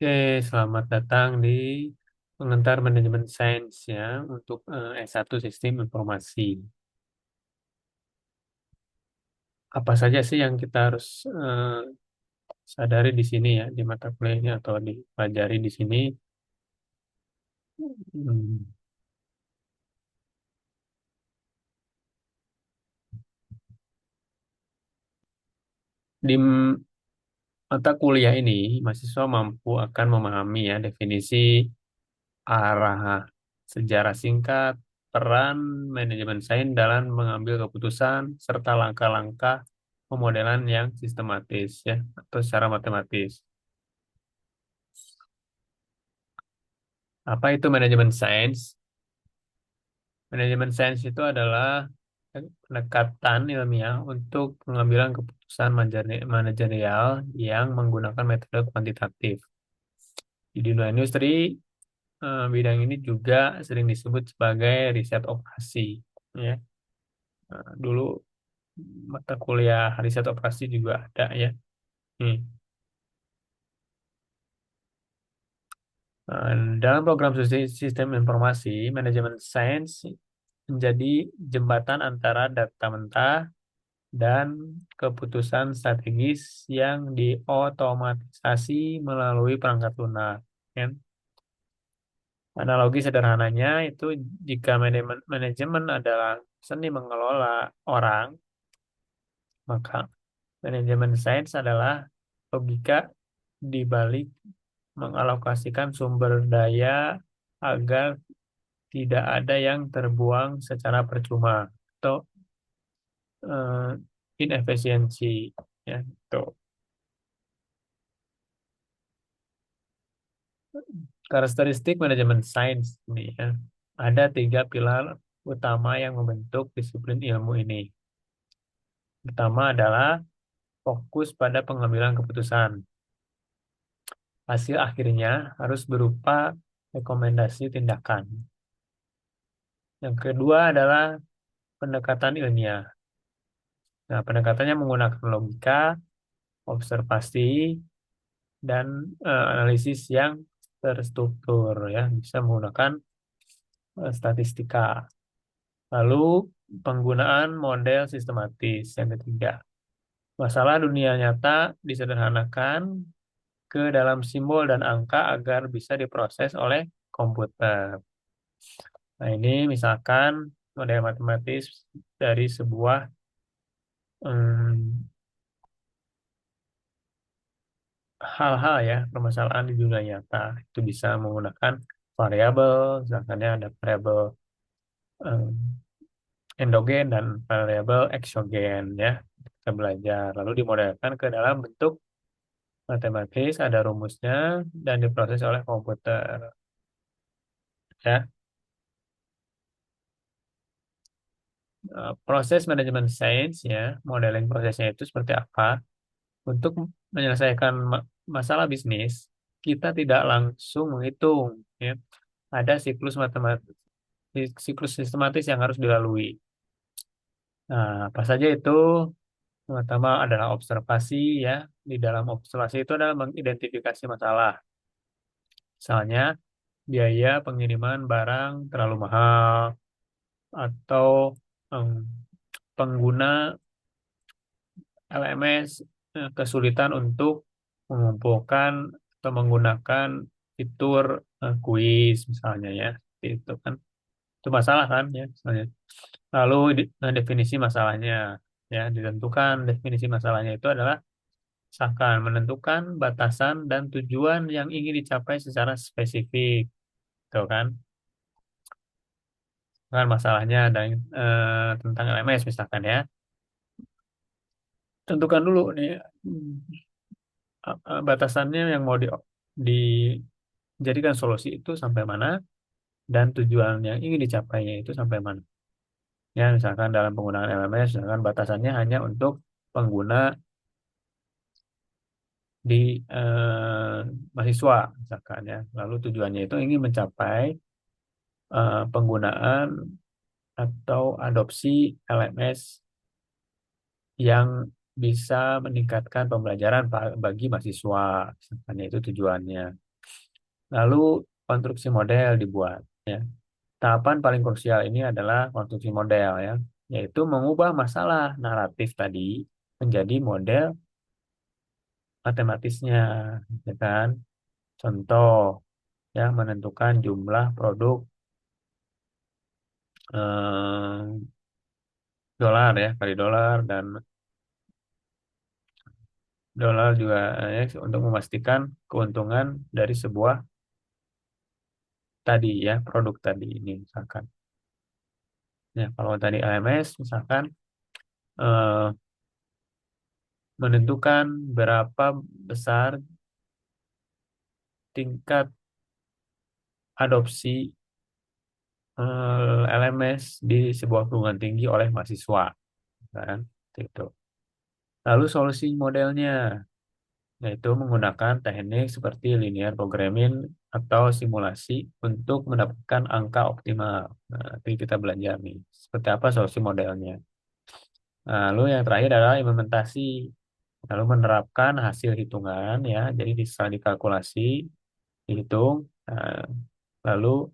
Oke, selamat datang di pengantar manajemen sains ya untuk S1 Sistem Informasi. Apa saja sih yang kita harus sadari di sini ya di mata kuliahnya atau dipelajari di sini? Hmm, Di mata kuliah ini, mahasiswa mampu akan memahami ya definisi arah sejarah singkat, peran manajemen sains dalam mengambil keputusan, serta langkah-langkah pemodelan yang sistematis ya atau secara matematis. Apa itu manajemen sains? Manajemen sains itu adalah pendekatan ilmiah untuk pengambilan keputusan manajerial yang menggunakan metode kuantitatif. Di dunia industri, bidang ini juga sering disebut sebagai riset operasi. Ya, dulu mata kuliah riset operasi juga ada ya. Hmm. Dalam program sistem informasi, manajemen sains menjadi jembatan antara data mentah dan keputusan strategis yang diotomatisasi melalui perangkat lunak. Kan? Analogi sederhananya itu jika manajemen adalah seni mengelola orang, maka manajemen sains adalah logika di balik mengalokasikan sumber daya agar tidak ada yang terbuang secara percuma atau eh, inefisiensi ya. Tuh. Karakteristik manajemen sains ini ya. Ada tiga pilar utama yang membentuk disiplin ilmu ini. Pertama adalah fokus pada pengambilan keputusan. Hasil akhirnya harus berupa rekomendasi tindakan. Yang kedua adalah pendekatan ilmiah. Nah, pendekatannya menggunakan logika, observasi, dan analisis yang terstruktur ya. Bisa menggunakan statistika. Lalu penggunaan model sistematis. Yang ketiga, masalah dunia nyata disederhanakan ke dalam simbol dan angka agar bisa diproses oleh komputer. Nah, ini misalkan model matematis dari sebuah em, hal-hal ya, permasalahan di dunia nyata. Itu bisa menggunakan variabel, misalkan ya ada variabel em, endogen dan variabel eksogen ya. Kita belajar lalu dimodelkan ke dalam bentuk matematis, ada rumusnya dan diproses oleh komputer ya. Proses manajemen sains ya, modeling prosesnya itu seperti apa? Untuk menyelesaikan masalah bisnis, kita tidak langsung menghitung ya. Ada siklus sistematis yang harus dilalui. Nah, apa saja itu? Pertama adalah observasi ya. Di dalam observasi itu adalah mengidentifikasi masalah. Misalnya, biaya pengiriman barang terlalu mahal atau em, pengguna LMS kesulitan untuk mengumpulkan atau menggunakan fitur kuis misalnya ya. Seperti itu kan. Itu masalah kan ya misalnya. Lalu definisi masalahnya ya ditentukan definisi masalahnya itu adalah misalkan menentukan batasan dan tujuan yang ingin dicapai secara spesifik, tuh kan? Kan masalahnya ada tentang LMS misalkan ya. Tentukan dulu nih batasannya yang mau dijadikan solusi itu sampai mana dan tujuan yang ingin dicapainya itu sampai mana. Ya, misalkan dalam penggunaan LMS, misalkan batasannya hanya untuk pengguna di mahasiswa, misalkan ya. Lalu tujuannya itu ingin mencapai penggunaan atau adopsi LMS yang bisa meningkatkan pembelajaran bagi mahasiswa, misalkan ya, itu tujuannya. Lalu konstruksi model dibuat. Ya. Tahapan paling krusial ini adalah konstruksi model ya, yaitu mengubah masalah naratif tadi menjadi model matematisnya, ya kan? Contoh ya menentukan jumlah produk eh, dolar ya kali dolar dan dolar juga ya, untuk memastikan keuntungan dari sebuah tadi ya produk tadi ini misalkan. Ya kalau tadi AMS misalkan eh, menentukan berapa besar tingkat adopsi LMS di sebuah perguruan tinggi oleh mahasiswa kan itu. Lalu solusi modelnya yaitu menggunakan teknik seperti linear programming atau simulasi untuk mendapatkan angka optimal. Nah, nanti kita belajar nih seperti apa solusi modelnya. Nah, lalu yang terakhir adalah implementasi. Lalu menerapkan hasil hitungan ya. Jadi setelah dikalkulasi, dihitung, nah, lalu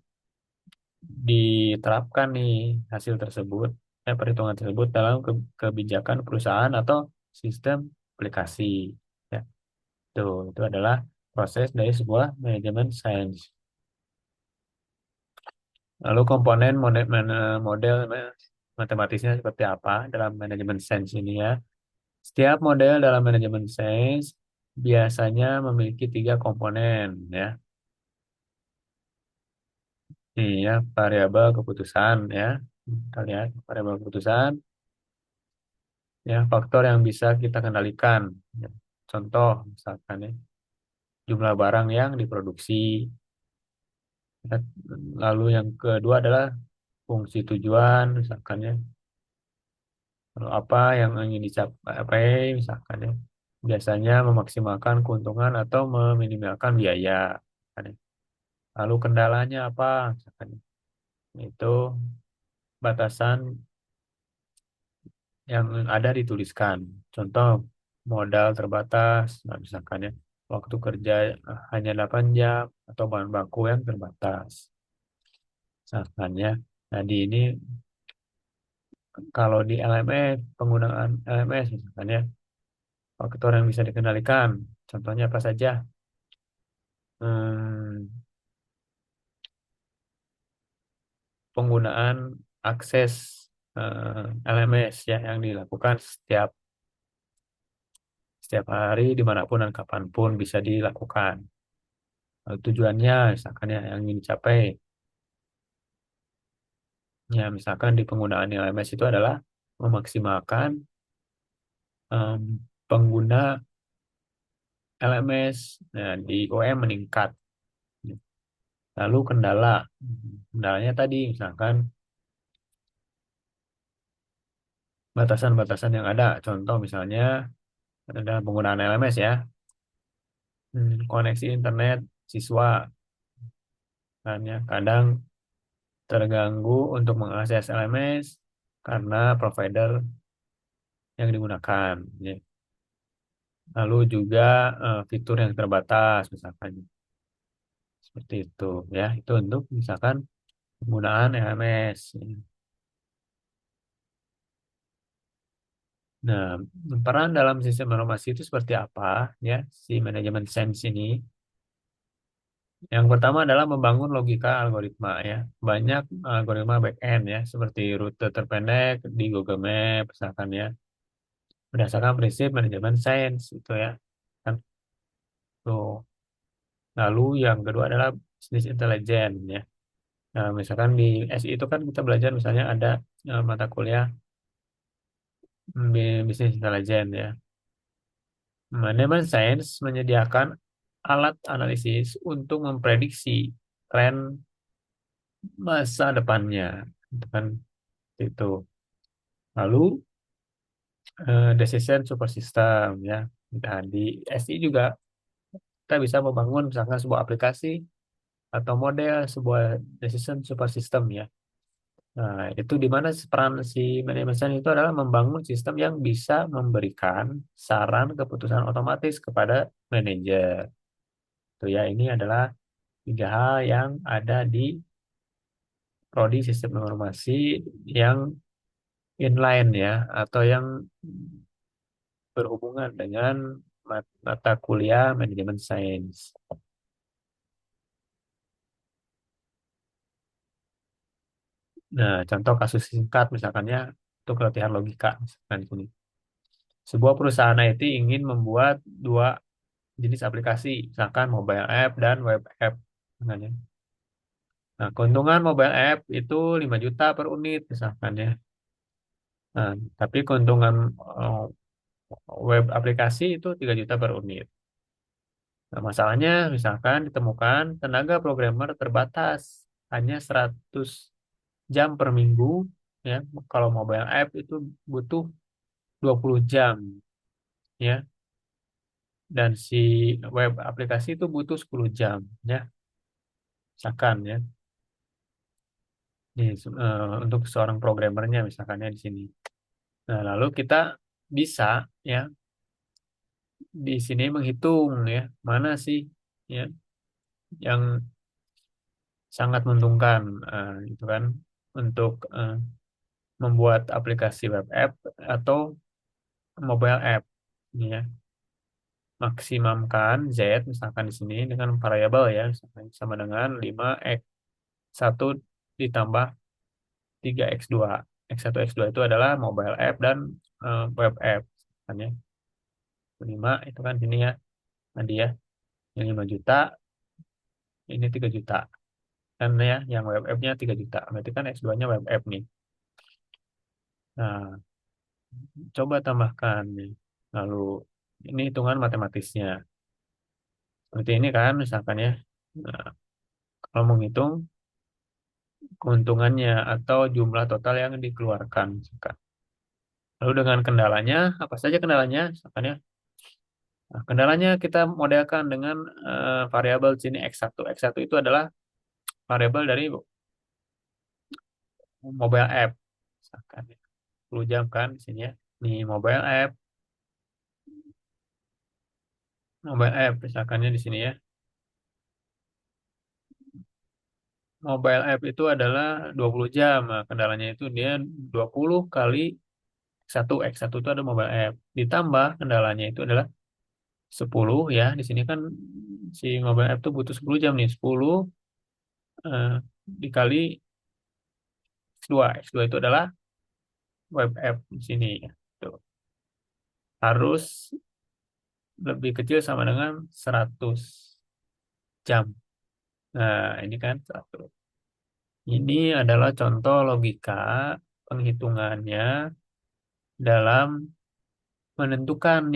diterapkan nih hasil tersebut, perhitungan tersebut dalam kebijakan perusahaan atau sistem aplikasi. Ya, itu adalah proses dari sebuah manajemen sains. Lalu komponen model matematisnya seperti apa dalam manajemen sains ini ya. Setiap model dalam manajemen sains biasanya memiliki tiga komponen ya. Ini ya variabel keputusan ya. Kita lihat variabel keputusan ya faktor yang bisa kita kendalikan. Ya. Contoh misalkan ya jumlah barang yang diproduksi. Ya. Lalu yang kedua adalah fungsi tujuan misalkan ya. Lalu apa yang ingin dicapai misalkan ya. Biasanya memaksimalkan keuntungan atau meminimalkan biaya. Misalkan ya. Lalu kendalanya apa misalkan ya. Itu batasan yang ada dituliskan. Contoh modal terbatas, nah, misalkan ya waktu kerja hanya 8 jam atau bahan baku yang terbatas. Misalkan ya. Nah, di ini kalau di LMS, penggunaan LMS misalkan ya, faktor yang bisa dikendalikan. Contohnya apa saja? Hmm, penggunaan akses LMS ya yang dilakukan setiap hari dimanapun dan kapanpun bisa dilakukan. Tujuannya misalkan ya yang ingin dicapai ya misalkan di penggunaan LMS itu adalah memaksimalkan em, pengguna LMS nah, di UM meningkat. Lalu kendalanya tadi misalkan batasan-batasan yang ada. Contoh misalnya ada penggunaan LMS ya, koneksi internet siswa kan ya kadang terganggu untuk mengakses LMS karena provider yang digunakan. Ya. Lalu juga fitur yang terbatas misalkan seperti itu ya. Itu untuk misalkan penggunaan LMS. Nah, peran dalam sistem informasi itu seperti apa ya si manajemen sense ini? Yang pertama adalah membangun logika algoritma ya. Banyak algoritma back-end ya, seperti rute terpendek di Google Maps misalkan ya, berdasarkan prinsip manajemen sains itu ya. Kan tuh. Lalu yang kedua adalah bisnis intelijen ya. Nah, misalkan di SI itu kan kita belajar misalnya ada mata kuliah bisnis intelijen ya. Manajemen sains menyediakan alat analisis untuk memprediksi tren masa depannya. Itu kan itu. Lalu decision support system ya. Dan di SI juga kita bisa membangun misalkan sebuah aplikasi atau model sebuah decision support system ya. Nah, itu di mana peran si manajemen sains itu adalah membangun sistem yang bisa memberikan saran keputusan otomatis kepada manajer. Itu ya, ini adalah Tiga hal yang ada di prodi sistem informasi yang inline ya, atau yang berhubungan dengan mata kuliah manajemen sains. Nah, contoh kasus singkat misalkannya untuk latihan logika misalkan di sini. Sebuah perusahaan IT ingin membuat dua jenis aplikasi, misalkan mobile app dan web app. Misalkannya. Nah, keuntungan mobile app itu 5 juta per unit misalkan ya. Nah, tapi keuntungan eh, web aplikasi itu 3 juta per unit. Nah, masalahnya misalkan ditemukan tenaga programmer terbatas hanya 100 jam per minggu ya. Kalau mobile app itu butuh 20 jam ya, dan si web aplikasi itu butuh 10 jam ya. Misalkan ya. Ini untuk seorang programmernya misalkannya di sini. Nah, lalu kita bisa ya di sini menghitung ya mana sih ya yang sangat menguntungkan itu kan untuk membuat aplikasi web app atau mobile app ini ya. Maksimumkan Z misalkan di sini dengan variabel ya, misalkan sama dengan 5x1 ditambah 3x2. X1 X2 itu adalah mobile app dan web app kan ya. 5 itu kan sini ya tadi ya, yang 5 juta ini 3 juta kan ya, yang web app-nya 3 juta berarti kan X2-nya web app nih. Nah, coba tambahkan nih. Lalu ini hitungan matematisnya seperti ini kan misalkan ya. Nah, kalau menghitung keuntungannya atau jumlah total yang dikeluarkan misalkan. Lalu dengan kendalanya, apa saja kendalanya misalkan ya. Nah, kendalanya kita modelkan dengan variabel sini X1. X1 itu adalah variabel dari mobile app misalkan ya. 10 jam kan di sini ya. Nih mobile app misalkannya di sini ya. Mobile app itu adalah 20 jam. Nah, kendalanya itu dia 20 kali X1. X1 itu ada mobile app. Ditambah kendalanya itu adalah 10 ya. Di sini kan si mobile app itu butuh 10 jam nih. 10 eh, dikali X2. X2 itu adalah web app di sini ya. Tuh. Harus lebih kecil sama dengan 100 jam. Nah, ini kan 100. Ini adalah contoh logika penghitungannya dalam menentukan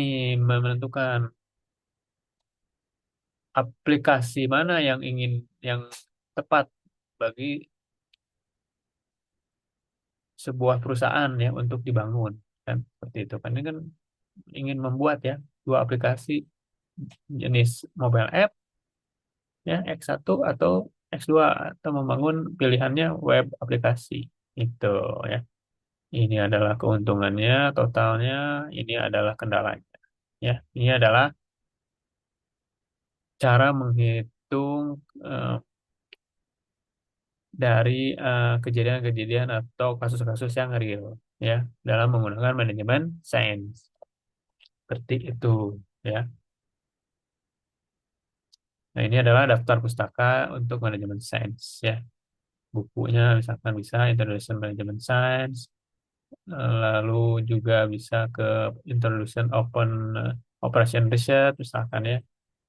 aplikasi mana yang tepat bagi sebuah perusahaan ya untuk dibangun kan seperti itu kan ini kan ingin membuat ya dua aplikasi jenis mobile app ya X1 atau X2 atau membangun pilihannya web aplikasi itu ya. Ini adalah keuntungannya totalnya, ini adalah kendalanya ya. Ini adalah cara menghitung eh, dari kejadian-kejadian atau kasus-kasus yang real ya dalam menggunakan manajemen sains seperti itu ya. Nah, ini adalah daftar pustaka untuk manajemen sains ya. Bukunya misalkan bisa Introduction Management Science, lalu juga bisa ke Introduction Open Operation Research misalkan ya.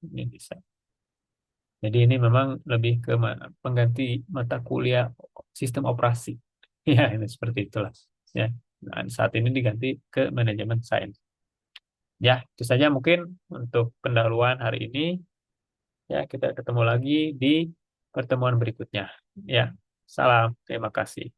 Ini bisa. Jadi ini memang lebih ke pengganti mata kuliah sistem operasi. Ya, ini seperti itulah. Ya, nah, saat ini diganti ke manajemen sains. Ya, itu saja mungkin untuk pendahuluan hari ini. Ya, kita ketemu lagi di pertemuan berikutnya. Ya, salam. Terima kasih.